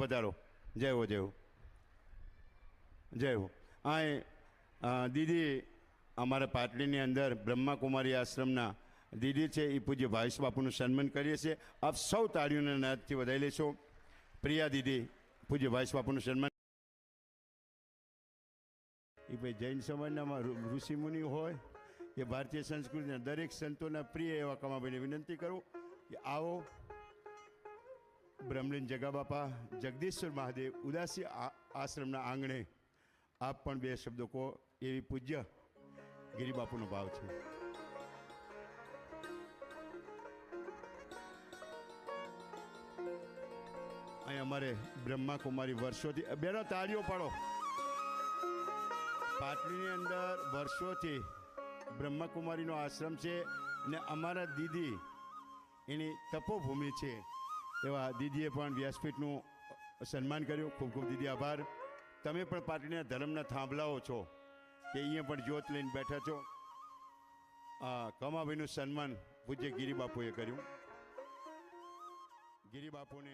પધારો. જય હો જય હો જય હો. આ દીદી અમારા પાટલીની અંદર બ્રહ્માકુમારી આશ્રમના દીદી છે એ પૂજ્ય ભાવેશ બાપુનું સન્માન કરીએ છીએ. આપ સૌ તાળીઓના નાદથી વધાવી લેશો. પ્રિયા દીદી પૂજ્ય ભાવેશ બાપુનું સન્માન. એ ભાઈ જૈન સમાજના ઋષિમુનિ હોય એ ભારતીય સંસ્કૃતિના દરેક સંતોના પ્રિય એવા કમાભાઈને વિનંતી કરું કે આવો. બ્રહ્મલીન જગા બાપા જગદીશ્વર મહાદેવ ઉદાસી આશ્રમના આંગણે આપ પણ બે શબ્દો કહો એવી પૂજ્ય ગિરિબાપુનો ભાવ છે. અહીં અમારે બ્રહ્માકુમારી વર્ષોથી બેનો તાળીઓ પાડો. પાટલીની અંદર વર્ષોથી બ્રહ્માકુમારીનો આશ્રમ છે અને અમારા દીદી એની તપોભૂમિ છે એવા દીદીએ પણ વ્યાસપીઠનું સન્માન કર્યું. ખૂબ ખૂબ દીદી આભાર. તમે પણ પાટલીના ધર્મના થાંભલાઓ છો કે અહીંયા પણ જ્યોત લઈને બેઠા છો. કમાભાઈનું સન્માન પૂજ્ય ગિરિબાપુએ કર્યું. ગિરિબાપુને